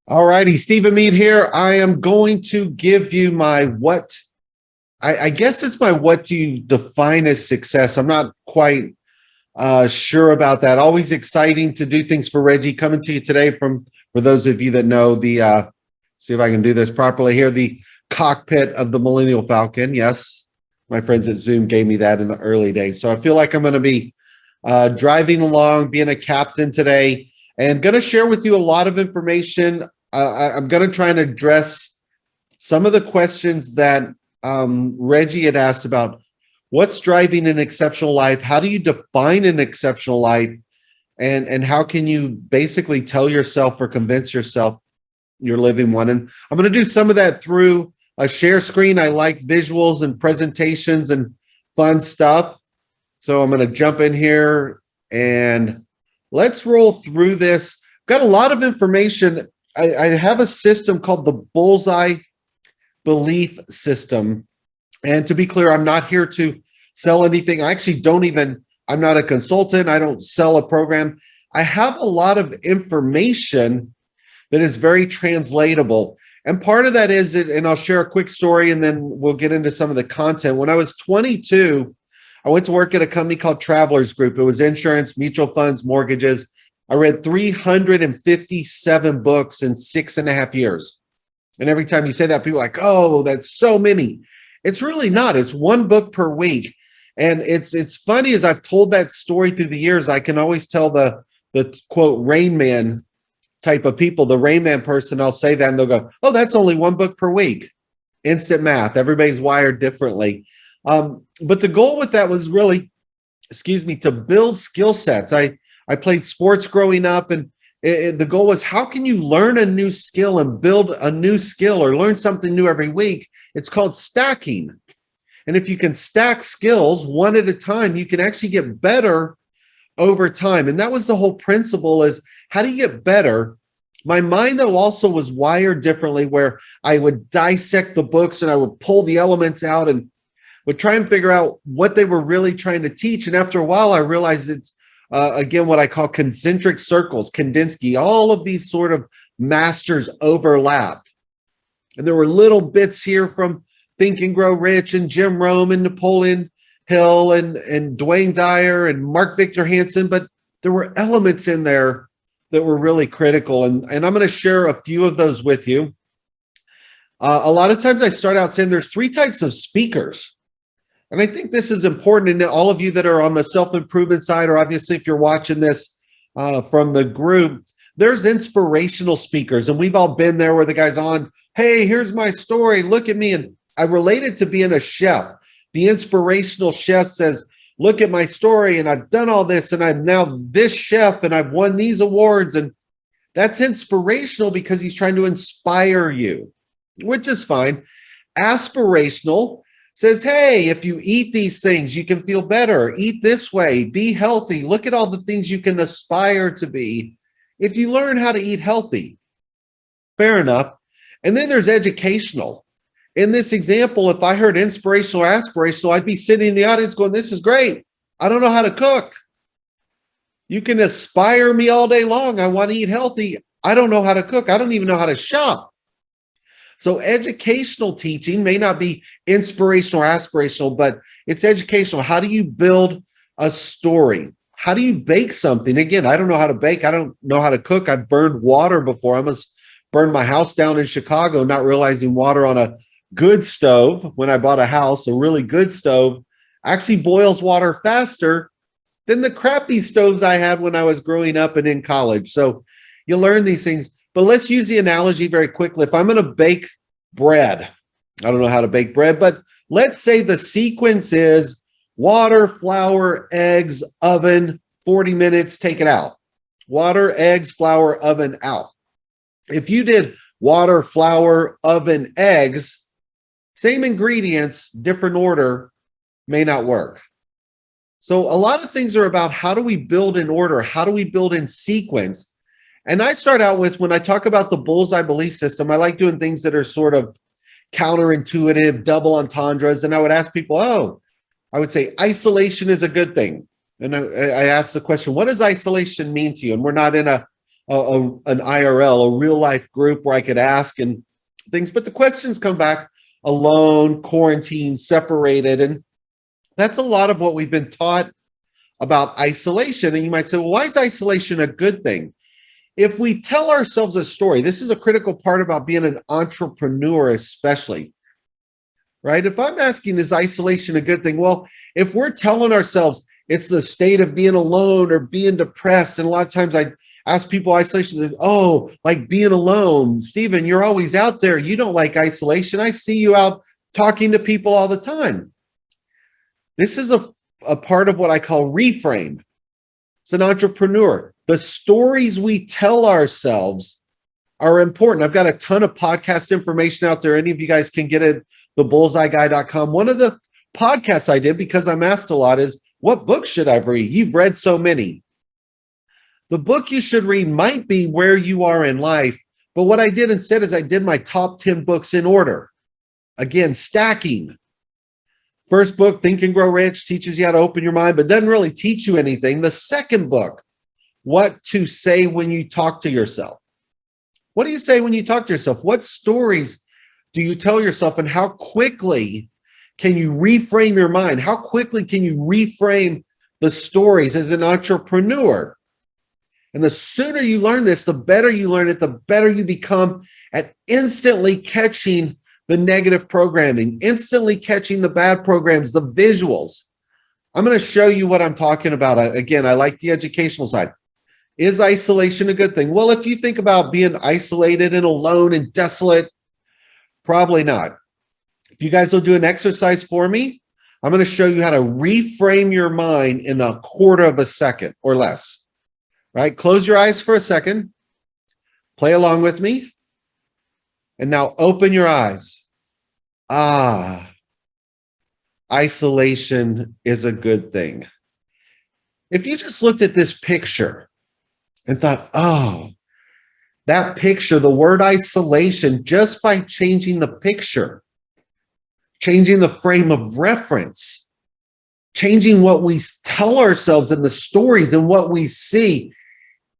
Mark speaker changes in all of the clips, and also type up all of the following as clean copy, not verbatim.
Speaker 1: All righty, Stephen Meade here. I am going to give you my what, I guess it's my what do you define as success. I'm not quite sure about that. Always exciting to do things for Reggie. Coming to you today from, for those of you that know the, see if I can do this properly here, the cockpit of the Millennial Falcon. Yes, my friends at Zoom gave me that in the early days. So I feel like I'm going to be driving along, being a captain today, and going to share with you a lot of information. I'm going to try and address some of the questions that Reggie had asked about what's driving an exceptional life, how do you define an exceptional life, and how can you basically tell yourself or convince yourself you're living one. And I'm going to do some of that through a share screen. I like visuals and presentations and fun stuff. So I'm going to jump in here and let's roll through this. Got a lot of information. I have a system called the BullsEye belief system. And to be clear, I'm not here to sell anything. I actually I'm not a consultant. I don't sell a program. I have a lot of information that is very translatable. And part of that is, and I'll share a quick story and then we'll get into some of the content. When I was 22, I went to work at a company called Travelers Group. It was insurance, mutual funds, mortgages. I read 357 books in 6.5 years. And every time you say that, people are like, oh, that's so many. It's really not. It's one book per week. And it's funny, as I've told that story through the years, I can always tell the quote Rain Man type of people, the Rain Man person, I'll say that and they'll go, oh, that's only one book per week. Instant math. Everybody's wired differently. But the goal with that was really, to build skill sets. I played sports growing up, and the goal was, how can you learn a new skill and build a new skill or learn something new every week? It's called stacking. And if you can stack skills one at a time, you can actually get better over time. And that was the whole principle, is how do you get better? My mind, though, also was wired differently, where I would dissect the books and I would pull the elements out and would try and figure out what they were really trying to teach. And after a while, I realized it's, again, what I call concentric circles, Kandinsky. All of these sort of masters overlapped. And there were little bits here from Think and Grow Rich and Jim Rohn and Napoleon Hill and Dwayne Dyer and Mark Victor Hansen, but there were elements in there that were really critical. And I'm going to share a few of those with you. A lot of times I start out saying there's 3 types of speakers. And I think this is important, and all of you that are on the self-improvement side, or obviously if you're watching this from the group, there's inspirational speakers. And we've all been there where the guy's on, hey, here's my story, look at me. And I relate it to being a chef. The inspirational chef says, look at my story, and I've done all this, and I'm now this chef, and I've won these awards. And that's inspirational because he's trying to inspire you, which is fine. Aspirational says, hey, if you eat these things, you can feel better. Eat this way, be healthy. Look at all the things you can aspire to be if you learn how to eat healthy. Fair enough. And then there's educational. In this example, if I heard inspirational or aspirational, I'd be sitting in the audience going, this is great. I don't know how to cook. You can aspire me all day long. I want to eat healthy. I don't know how to cook. I don't even know how to shop. So educational teaching may not be inspirational or aspirational, but it's educational. How do you build a story? How do you bake something? Again, I don't know how to bake. I don't know how to cook. I've burned water before. I almost burned my house down in Chicago, not realizing water on a good stove, when I bought a house, a really good stove, actually boils water faster than the crappy stoves I had when I was growing up and in college. So you learn these things. But let's use the analogy very quickly. If I'm going to bake bread, I don't know how to bake bread, but let's say the sequence is water, flour, eggs, oven, 40 minutes, take it out. Water, eggs, flour, oven, out. If you did water, flour, oven, eggs, same ingredients, different order, may not work. So a lot of things are about, how do we build in order? How do we build in sequence? And I start out with, when I talk about the bullseye belief system, I like doing things that are sort of counterintuitive, double entendres. And I would ask people, I would say isolation is a good thing. And I asked the question, what does isolation mean to you? And we're not in a an IRL, a real life group where I could ask and things, but the questions come back alone, quarantined, separated. And that's a lot of what we've been taught about isolation. And you might say, well, why is isolation a good thing? If we tell ourselves a story, this is a critical part about being an entrepreneur, especially, right? If I'm asking, is isolation a good thing? Well, if we're telling ourselves it's the state of being alone or being depressed, and a lot of times I ask people isolation, oh, like being alone. Stephen, you're always out there. You don't like isolation. I see you out talking to people all the time. This is a part of what I call reframe. As an entrepreneur, the stories we tell ourselves are important. I've got a ton of podcast information out there. Any of you guys can get it, thebullseyeguy.com. One of the podcasts I did, because I'm asked a lot, is what books should I read? You've read so many. The book you should read might be Where You Are in Life, but what I did instead is I did my top 10 books in order. Again, stacking. First book, Think and Grow Rich, teaches you how to open your mind, but doesn't really teach you anything. The second book, What to Say When You Talk to Yourself. What do you say when you talk to yourself? What stories do you tell yourself, and how quickly can you reframe your mind? How quickly can you reframe the stories as an entrepreneur? And the sooner you learn this, the better you learn it, the better you become at instantly catching the negative programming, instantly catching the bad programs, the visuals. I'm going to show you what I'm talking about. Again, I like the educational side. Is isolation a good thing? Well, if you think about being isolated and alone and desolate, probably not. If you guys will do an exercise for me, I'm going to show you how to reframe your mind in a quarter of a second or less. Right? Close your eyes for a second. Play along with me. And now open your eyes. Isolation is a good thing. If you just looked at this picture and thought, oh, that picture, the word isolation, just by changing the picture, changing the frame of reference, changing what we tell ourselves in the stories and what we see,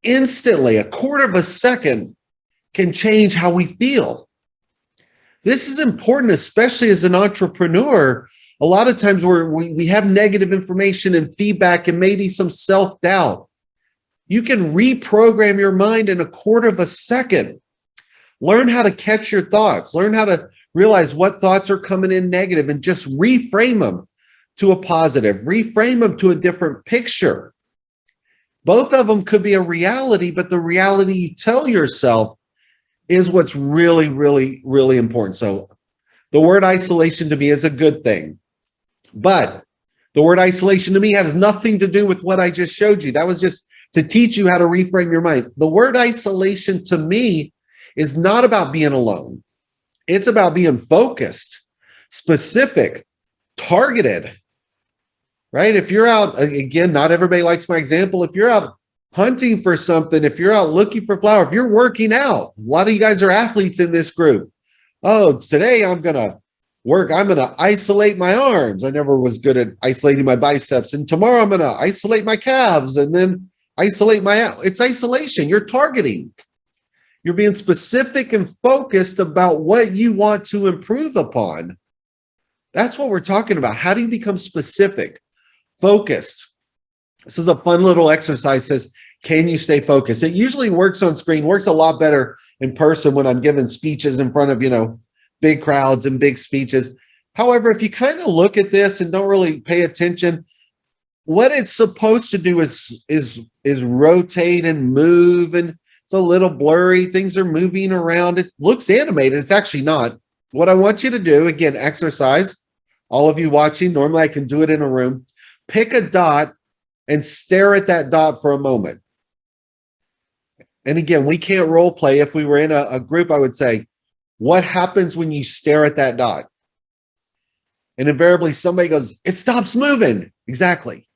Speaker 1: instantly, a quarter of a second can change how we feel. This is important, especially as an entrepreneur. A lot of times we have negative information and feedback and maybe some self-doubt. You can reprogram your mind in a quarter of a second. Learn how to catch your thoughts. Learn how to realize what thoughts are coming in negative and just reframe them to a positive. Reframe them to a different picture. Both of them could be a reality, but the reality you tell yourself is what's really, really, really important. So the word isolation to me is a good thing, but the word isolation to me has nothing to do with what I just showed you. That was just to teach you how to reframe your mind. The word isolation to me is not about being alone. It's about being focused, specific, targeted, right? If you're out, again, not everybody likes my example. If you're out hunting for something, if you're out looking for flower, if you're working out, a lot of you guys are athletes in this group. Oh, today I'm going to work. I'm going to isolate my arms. I never was good at isolating my biceps. And tomorrow I'm going to isolate my calves and then isolate it's isolation. You're targeting. You're being specific and focused about what you want to improve upon. That's what we're talking about. How do you become specific, focused? This is a fun little exercise. It says, can you stay focused? It usually works on screen, works a lot better in person when I'm giving speeches in front of, big crowds and big speeches. However, if you kind of look at this and don't really pay attention, what it's supposed to do is rotate and move, and it's a little blurry. Things are moving around. It looks animated. It's actually not. What I want you to do, again, exercise. All of you watching, normally I can do it in a room. Pick a dot and stare at that dot for a moment. And again, we can't role play. If we were in a group, I would say, what happens when you stare at that dot? And invariably somebody goes, it stops moving. Exactly.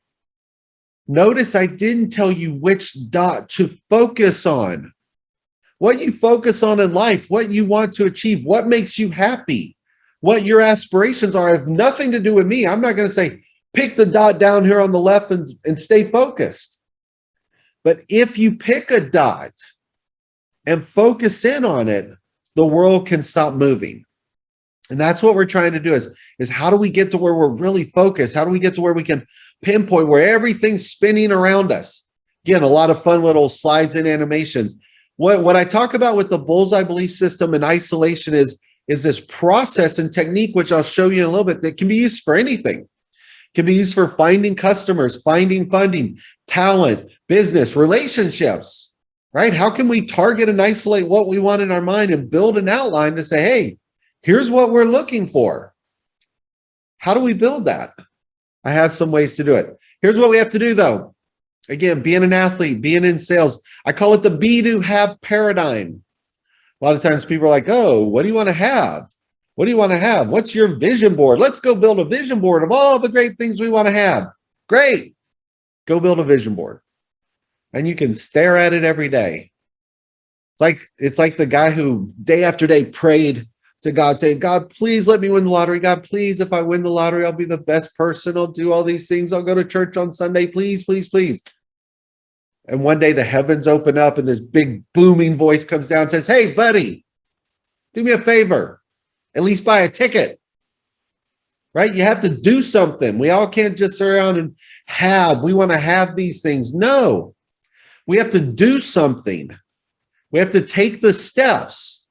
Speaker 1: Notice I didn't tell you which dot to focus on. What you focus on in life, what you want to achieve, what makes you happy, what your aspirations are have nothing to do with me. I'm not going to say, pick the dot down here on the left and stay focused. But if you pick a dot and focus in on it, the world can stop moving. And that's what we're trying to do is how do we get to where we're really focused? How do we get to where we can pinpoint where everything's spinning around us? Again, a lot of fun little slides and animations. What I talk about with the bullseye belief system and isolation is this process and technique, which I'll show you in a little bit, that can be used for anything. It can be used for finding customers, finding funding, talent, business, relationships, right? How can we target and isolate what we want in our mind and build an outline to say, hey, here's what we're looking for. How do we build that? I have some ways to do it. Here's what we have to do, though. Again, being an athlete, being in sales, I call it the be, do, have paradigm. A lot of times people are like, oh, what do you want to have? What do you want to have? What's your vision board? Let's go build a vision board of all the great things we want to have. Great. Go build a vision board. And you can stare at it every day. It's like the guy who day after day prayed to God saying, God, please let me win the lottery. God, please, if I win the lottery, I'll be the best person. I'll do all these things. I'll go to church on Sunday. Please, please, please. And one day the heavens open up and this big booming voice comes down and says, hey, buddy, do me a favor. At least buy a ticket. Right? You have to do something. We all can't just sit around and have. We want to have these things. No. We have to do something. We have to take the steps.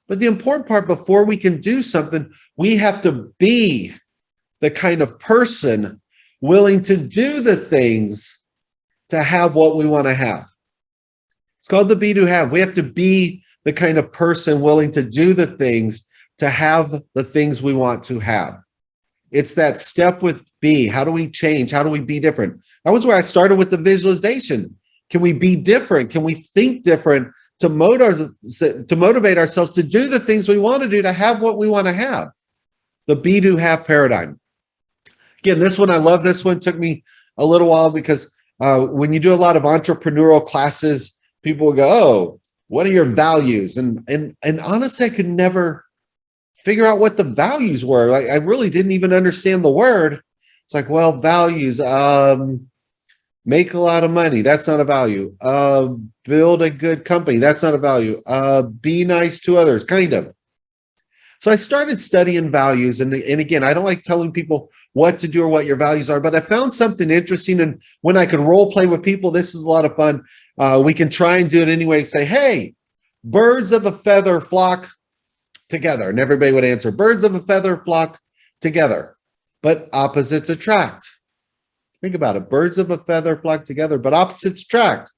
Speaker 1: But the important part, before we can do something, we have to be the kind of person willing to do the things to have what we want to have. It's called the be, do, have. We have to be the kind of person willing to do the things to have the things we want to have. It's that step with be. How do we change? How do we be different? That was where I started with the visualization. Can we be different? Can we think different to motivate ourselves to do the things we want to do to have what we want to have? The be, do, have paradigm. Again, this one, I love this one. Took me a little while because when you do a lot of entrepreneurial classes, people will go, oh, what are your values? And honestly, I could never figure out what the values were. Like, I really didn't even understand the word. It's like, well, values, make a lot of money. That's not a value. Build a good company. That's not a value. Be nice to others, kind of. So I started studying values. And again, I don't like telling people what to do or what your values are, but I found something interesting. And when I could role play with people, this is a lot of fun. We can try and do it anyway. Say, hey, birds of a feather flock together. And everybody would answer, birds of a feather flock together, but opposites attract. Think about it. Birds of a feather flock together, but opposites attract.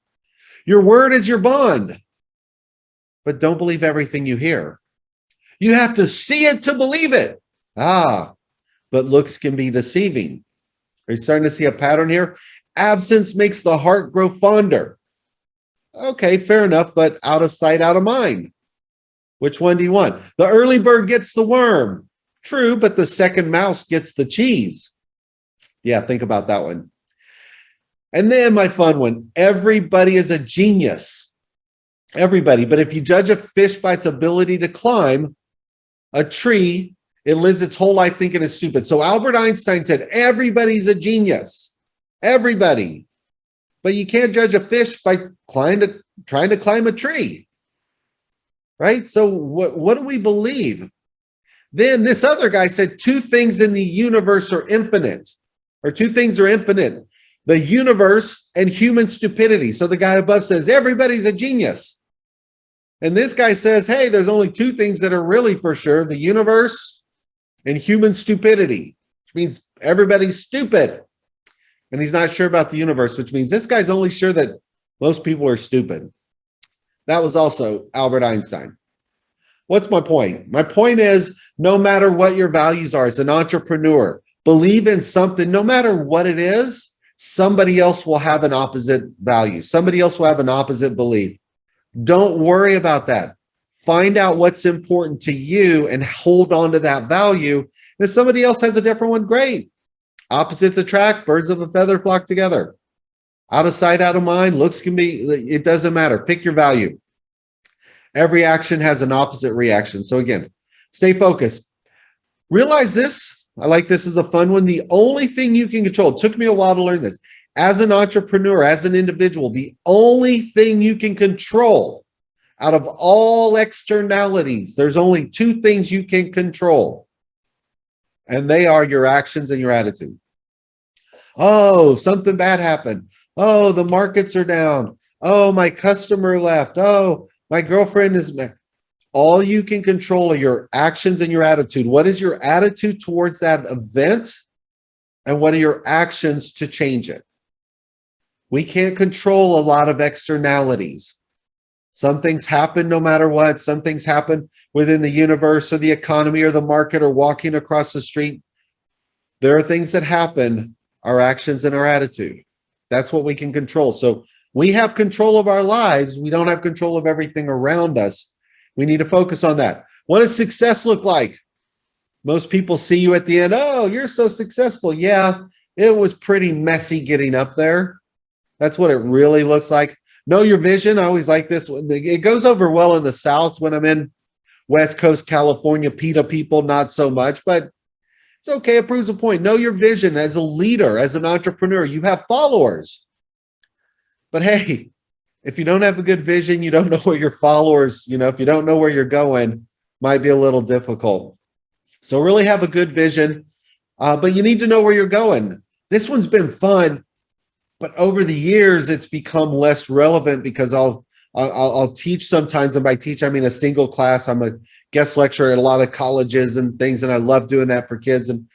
Speaker 1: Your word is your bond, but don't believe everything you hear. You have to see it to believe it. But looks can be deceiving. Are you starting to see a pattern here? Absence makes the heart grow fonder. Okay, fair enough, but out of sight, out of mind. Which one do you want? The early bird gets the worm. True, but the second mouse gets the cheese. Yeah, think about that one. And then my fun one, everybody is a genius. Everybody. But if you judge a fish by its ability to climb a tree, it lives its whole life thinking it's stupid. So Albert Einstein said, everybody's a genius. Everybody. But you can't judge a fish by trying to climb a tree. Right? So what do we believe? Then this other guy said two things in the universe are infinite. Or two things are infinite, the universe and human stupidity. So the guy above says, everybody's a genius. And this guy says, hey, there's only two things that are really for sure, the universe and human stupidity, which means everybody's stupid. And he's not sure about the universe, which means this guy's only sure that most people are stupid. That was also Albert Einstein. What's my point? My point is, no matter what your values are as an entrepreneur, believe in something, no matter what it is, somebody else will have an opposite value. Somebody else will have an opposite belief. Don't worry about that. Find out what's important to you and hold on to that value. And if somebody else has a different one, great. Opposites attract, birds of a feather flock together. Out of sight, out of mind, looks can be, it doesn't matter. Pick your value. Every action has an opposite reaction. So again, stay focused. Realize this. I like this as a fun one. The only thing you can control, it took me a while to learn this. As an entrepreneur, as an individual, the only thing you can control Out of all externalities, there's only two things you can control, and they are your actions and your attitude. Oh, something bad happened. Oh, the markets are down. Oh, my customer left. Oh, my girlfriend is. All you can control are your actions and your attitude. What is your attitude towards that event? And what are your actions to change it? We can't control a lot of externalities. Some things happen no matter what. Some things happen within the universe or the economy or the market or walking across the street. There are things that happen, our actions and our attitude. That's what we can control. So we have control of our lives. We don't have control of everything around us. We need to focus on that. What does success look like? Most people see you at the end. Oh, you're so successful. Yeah, it was pretty messy getting up there. That's what it really looks like. Know your vision. I always like this one. It goes over well in the South when I'm in West Coast California. PETA people, not so much, but it's okay. It proves a point. Know your vision as a leader, as an entrepreneur. You have followers. But hey, if you don't have a good vision, you don't know where your followers, if you don't know where you're going, might be a little difficult. So really have a good vision, but you need to know where you're going. This one's been fun, but over the years, it's become less relevant because I'll teach sometimes, and by teach, I mean a single class. I'm a guest lecturer at a lot of colleges and things, and I love doing that for kids. And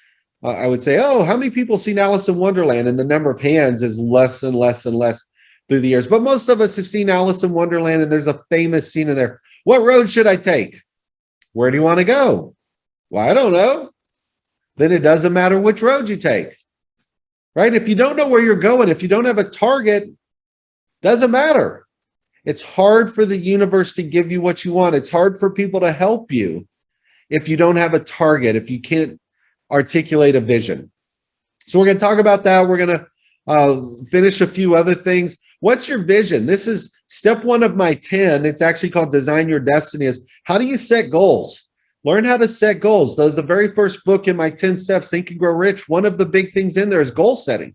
Speaker 1: I would say, oh, how many people seen Alice in Wonderland? And the number of hands is less and less and less through the years. But most of us have seen Alice in Wonderland, and there's a famous scene in there. What road should I take? Where do you want to go? Well, I don't know. Then it doesn't matter which road you take, right? If you don't know where you're going, if you don't have a target, doesn't matter. It's hard for the universe to give you what you want. It's hard for people to help you if you don't have a target, if you can't articulate a vision. So we're going to talk about that. We're going to finish a few other things. What's your vision? This is step 1 of my 10. It's actually called Design Your Destiny. Is how do you set goals? Learn how to set goals. The very first book in my 10 steps, Think and Grow Rich, one of the big things in there is goal setting.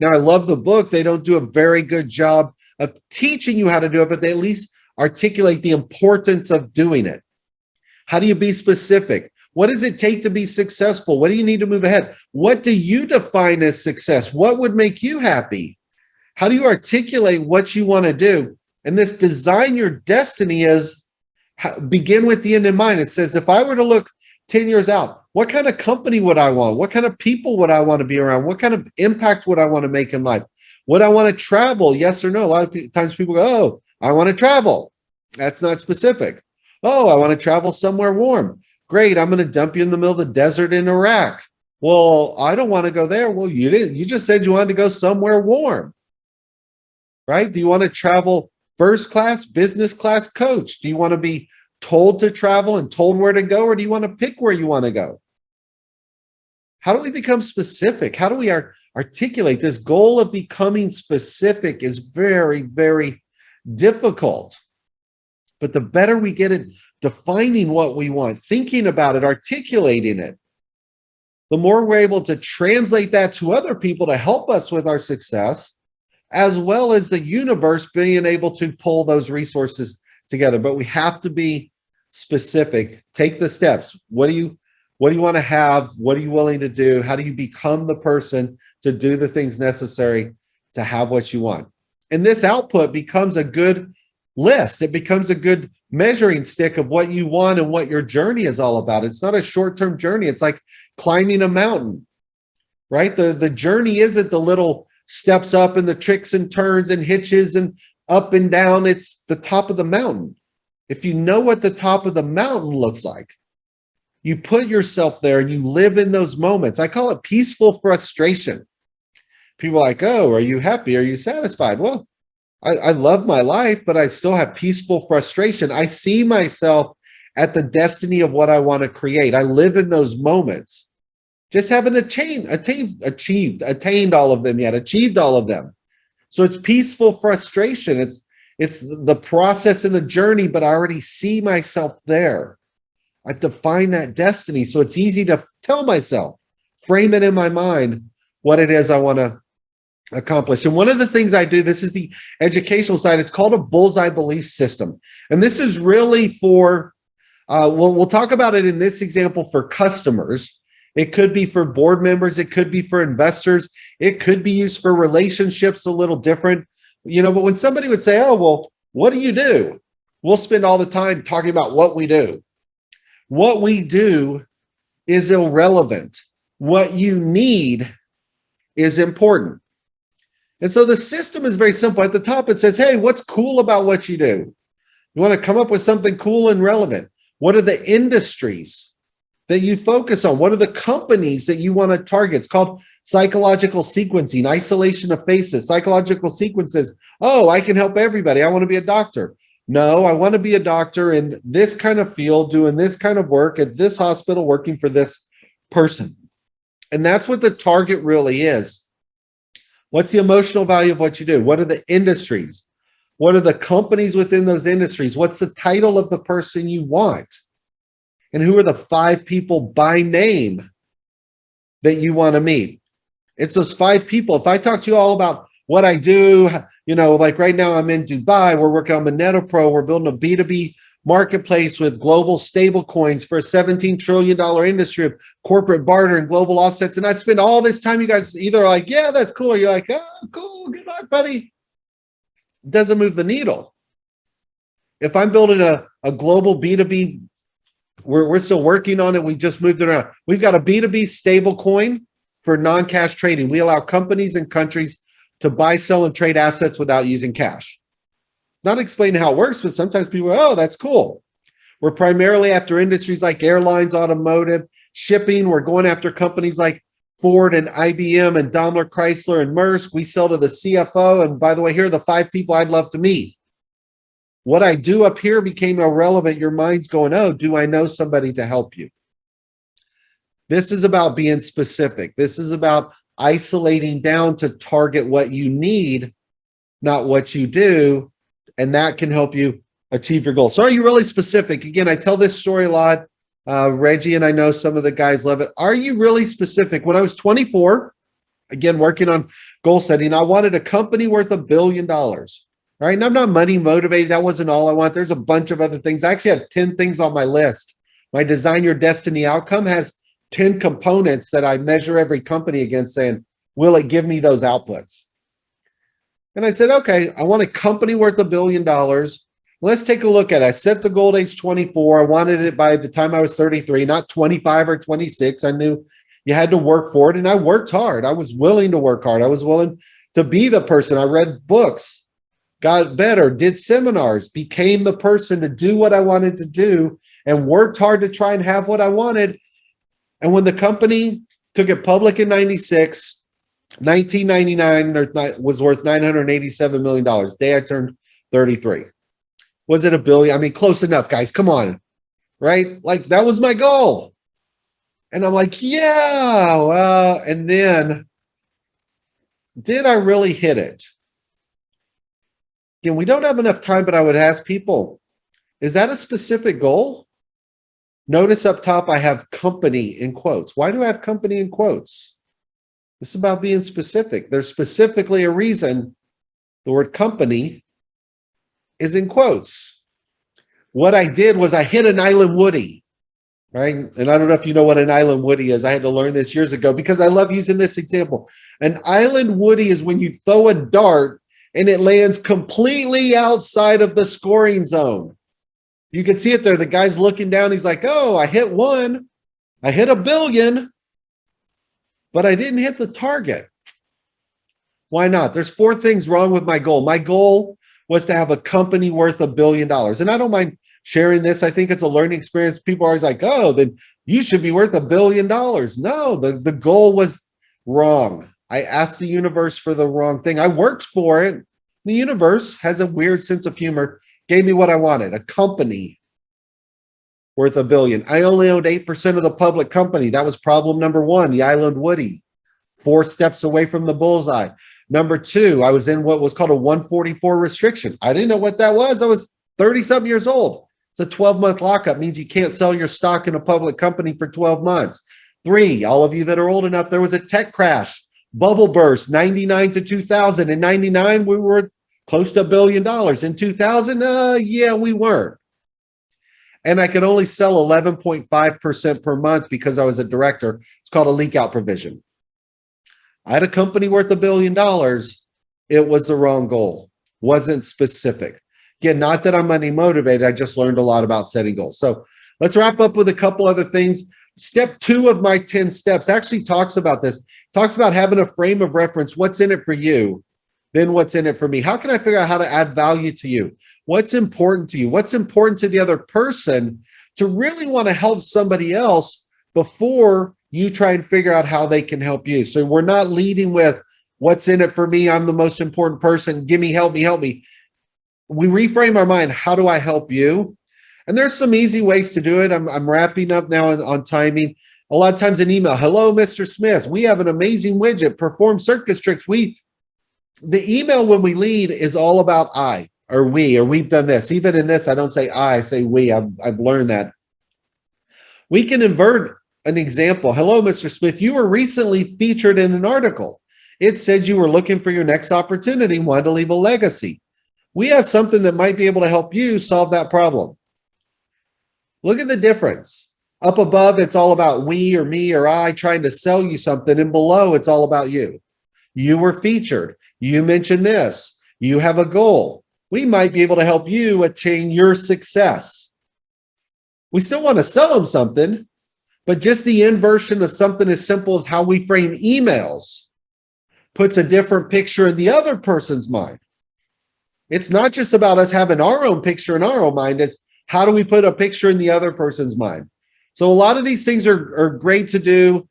Speaker 1: Now, I love the book. They don't do a very good job of teaching you how to do it, but they at least articulate the importance of doing it. How do you be specific? What does it take to be successful? What do you need to move ahead? What do you define as success? What would make you happy? How do you articulate what you want to do? And this Design Your Destiny is begin with the end in mind. It says, if I were to look 10 years out, what kind of company would I want? What kind of people would I want to be around? What kind of impact would I want to make in life? Would I want to travel? Yes or no? A lot of times people go, oh, I want to travel. That's not specific. Oh, I want to travel somewhere warm. Great. I'm going to dump you in the middle of the desert in Iraq. Well, I don't want to go there. Well, you didn't. You just said you wanted to go somewhere warm, right? Do you want to travel first class, business class, coach? Do you want to be told to travel and told where to go, or do you want to pick where you want to go? How do we become specific? How do we articulate this goal of becoming specific? Is very, very difficult. But the better we get at defining what we want, thinking about it, articulating it, the more we're able to translate that to other people to help us with our success, as well as the universe being able to pull those resources together. But we have to be specific. Take the steps. What do you want to have? What are you willing to do? How do you become the person to do the things necessary to have what you want? And this output becomes a good list. It becomes a good measuring stick of what you want and what your journey is all about. It's not a short-term journey. It's like climbing a mountain, right? The journey isn't the little steps up and the tricks and turns and hitches and up and down. It's the top of the mountain. If you know what the top of the mountain looks like, you put yourself there and you live in those moments. I call it peaceful frustration. People are like, oh, are you happy? Are you satisfied? Well, I love my life, but I still have peaceful frustration. I see myself at the destiny of what I want to create. I live in those moments. Just haven't attained all of them yet, achieved all of them. So it's peaceful frustration. It's the process and the journey, but I already see myself there. I've defined that destiny. So it's easy to tell myself, frame it in my mind, what it is I want to accomplish. And one of the things I do, this is the educational side, it's called a bullseye belief system. And this is really for, we'll talk about it in this example for customers. It could be for board members. It could be for investors. It could be used for relationships, a little different, but when somebody would say, oh, well, what do you do? We'll spend all the time talking about what we do. What we do is irrelevant. What you need is important. And so the system is very simple. At the top, it says, hey, what's cool about what you do? You want to come up with something cool and relevant. What are the industries that you focus on? What are the companies that you want to target? It's called psychological sequencing, isolation of faces, psychological sequences. Oh, I can help everybody. I want to be a doctor. No, I want to be a doctor in this kind of field, doing this kind of work at this hospital, working for this person. And that's what the target really is. What's the emotional value of what you do? What are the industries? What are the companies within those industries? What's the title of the person you want? And who are the 5 people by name that you want to meet? It's those 5 people. If I talk to you all about what I do, like right now I'm in Dubai, we're working on Moneto Pro, we're building a B2B marketplace with global stable coins for a $17 trillion industry of corporate barter and global offsets. And I spend all this time, you guys either like, yeah, that's cool. Or you're like, oh, cool. Good luck, buddy. It doesn't move the needle. If I'm building a global B2B, we're still working on it. We just moved it around. We've got a B2B stable coin for non-cash trading. We allow companies and countries to buy, sell, and trade assets without using cash. Not explaining how it works, but sometimes people go, oh, that's cool. We're primarily after industries like airlines, automotive, shipping. We're going after companies like Ford and IBM and Daimler, Chrysler, and Maersk. We sell to the CFO. And by the way, here are the 5 people I'd love to meet. What I do up here became irrelevant. Your mind's going, oh, do I know somebody to help you? This is about being specific. This is about isolating down to target what you need, not what you do. And that can help you achieve your goal. So are you really specific? Again, I tell this story a lot. Reggie and I know some of the guys love it. Are you really specific? When I was 24, again, working on goal setting, I wanted a company worth $1 billion, right? And I'm not money motivated. That wasn't all I want. There's a bunch of other things. I actually have 10 things on my list. My Design Your Destiny outcome has 10 components that I measure every company against, saying, will it give me those outputs? And I said, okay, I want a company worth $1 billion. Let's take a look at it. I set the goal at age 24. I wanted it by the time I was 33, not 25 or 26. I knew you had to work for it, and I worked hard. I was willing to work hard. I was willing to be the person. I read books, got better, did seminars, became the person to do what I wanted to do, and worked hard to try and have what I wanted. And when the company took it public in 96, 1999 was worth $987 million. Day I turned 33. Was it $1 billion? I mean, close enough, guys. Come on, right? Like that was my goal. And I'm like, yeah, well, and then did I really hit it? Again, we don't have enough time, but I would ask people, is that a specific goal? Notice up top, I have company in quotes. Why do I have company in quotes? This is about being specific. There's specifically a reason the word company is in quotes. What I did was I hit an island woody, right? And I don't know if you know what an island woody is. I had to learn this years ago because I love using this example. An island woody is when you throw a dart and it lands completely outside of the scoring zone. You can see it there. The guy's looking down. He's like, oh, I hit one. I hit $1 billion. But I didn't hit the target. Why not? There's 4 things wrong with my goal. My goal was to have a company worth $1 billion. And I don't mind sharing this. I think it's a learning experience. People are always like, oh, then you should be worth $1 billion. No, the goal was wrong. I asked the universe for the wrong thing. I worked for it. The universe has a weird sense of humor, gave me what I wanted, a company worth $1 billion. I only owned 8% of the public company. That was problem number 1, the Island Woody, 4 steps away from the bullseye. Number 2, I was in what was called a 144 restriction. I didn't know what that was. I was 30-something years old. It's a 12-month lockup, means you can't sell your stock in a public company for 12 months. 3, all of you that are old enough, there was a tech crash. Bubble burst, 99 to 2000. In 99, we were close to $1 billion. In 2000, yeah, we weren't. And I could only sell 11.5% per month because I was a director. It's called a leak out provision. I had a company worth $1 billion. It was the wrong goal. Wasn't specific. Again, not that I'm money motivated. I just learned a lot about setting goals. So let's wrap up with a couple other things. Step 2 of my 10 steps actually talks about this. Talks about having a frame of reference. What's in it for you? Then what's in it for me? How can I figure out how to add value to you? What's important to you? What's important to the other person to really want to help somebody else before you try and figure out how they can help you? So we're not leading with what's in it for me. I'm the most important person. Give me, help me, help me. We reframe our mind. How do I help you? And there's some easy ways to do it. I'm wrapping up now on timing. A lot of times an email, hello, Mr. Smith. We have an amazing widget, perform circus tricks. The email when we lead is all about I or we, or we've done this. Even in this, I don't say I say we. I've learned that. We can invert an example. Hello, Mr. Smith. You were recently featured in an article. It said you were looking for your next opportunity, wanted to leave a legacy. We have something that might be able to help you solve that problem. Look at the difference. Up above, it's all about we or me or I trying to sell you something. And below, it's all about you. You were featured. You mentioned this. You have a goal. We might be able to help you attain your success. We still want to sell them something, but just the inversion of something as simple as how we frame emails puts a different picture in the other person's mind. It's not just about us having our own picture in our own mind. It's how do we put a picture in the other person's mind? So a lot of these things are great to do.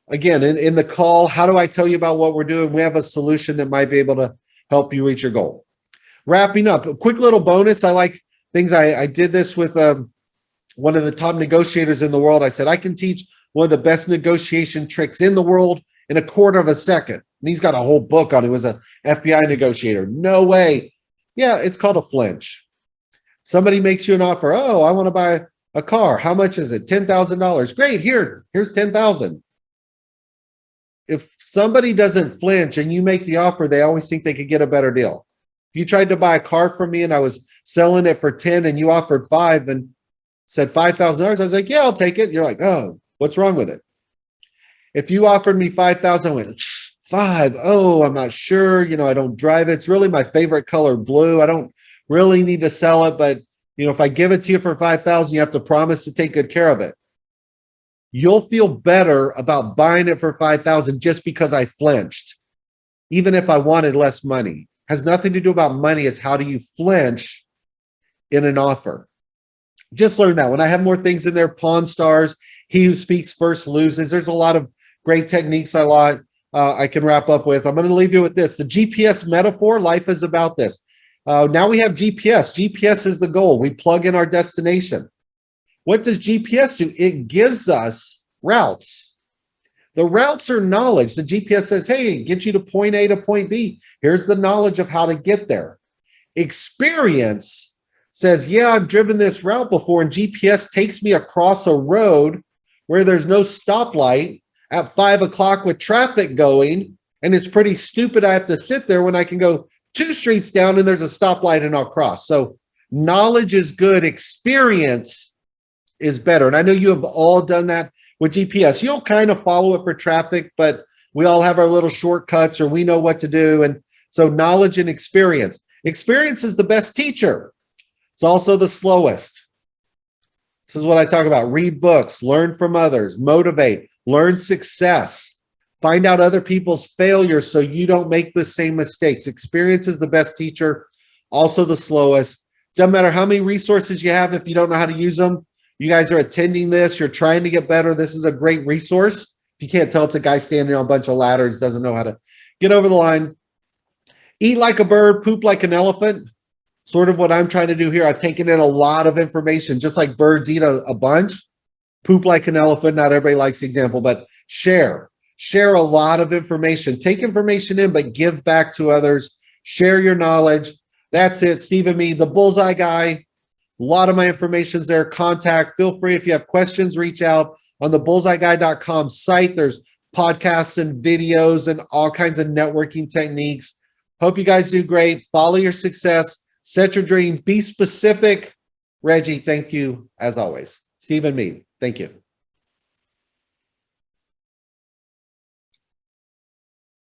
Speaker 1: Again, in the call, how do I tell you about what we're doing? We have a solution that might be able to help you reach your goal. Wrapping up, a quick little bonus. I like things. I did this with one of the top negotiators in the world. I said, I can teach one of the best negotiation tricks in the world in a quarter of a second. And he's got a whole book on it. He was an FBI negotiator. No way. Yeah, it's called a flinch. Somebody makes you an offer. Oh, I want to buy a car. How much is it? $10,000. Great. Here's $10,000. If somebody doesn't flinch and you make the offer, they always think they could get a better deal. If you tried to buy a car from me and I was selling it for 10 and you offered 5 and said $5,000, I was like, yeah, I'll take it. You're like, oh, what's wrong with it? If you offered me $5,000, I went, 5. Oh, I'm not sure. I don't drive it. It's really my favorite color, blue. I don't really need to sell it, but if I give it to you for $5,000, you have to promise to take good care of it. You'll feel better about buying it for $5,000 just because I flinched, even if I wanted less money. Has nothing to do about money. It's how do you flinch in an offer. Just learn that. When I have more things in there, Pawn Stars, he who speaks first loses. There's a lot of great techniques I can wrap up with. I'm going to leave you with this. The GPS metaphor, life is about this. Now we have GPS. GPS is the goal. We plug in our destination. What does GPS do? It gives us routes. The routes are knowledge. The GPS says, hey, get you to point A to point B. Here's the knowledge of how to get there. Experience says, yeah, I've driven this route before, and GPS takes me across a road where there's no stoplight at 5 o'clock with traffic going, and it's pretty stupid I have to sit there when I can go 2 streets down and there's a stoplight and I'll cross. So knowledge is good. Experience is better. And I know you have all done that with GPS. You'll kind of follow it for traffic, but we all have our little shortcuts or we know what to do. And so knowledge and experience. Experience is the best teacher. It's also the slowest. This is what I talk about. Read books, learn from others, motivate, learn success, find out other people's failures so you don't make the same mistakes. Experience is the best teacher, also the slowest. Doesn't matter how many resources you have if you don't know how to use them. You guys are attending this, you're trying to get better. This is a great resource. If you can't tell, it's a guy standing on a bunch of ladders, doesn't know how to get over the line. Eat like a bird, poop like an elephant. Sort of what I'm trying to do here. I've taken in a lot of information, just like birds eat a bunch. Poop like an elephant. Not everybody likes the example, but share a lot of information. Take information in, but give back to others. Share your knowledge. That's it. Stephen Meade, the BullsEye Guy. A lot of my information's there. Contact. Feel free if you have questions, reach out on the bullseyeguy.com site. There's podcasts and videos and all kinds of networking techniques. Hope you guys do great. Follow your success, set your dream, be specific. Reggie, thank you as always. Stephen Meade, thank you.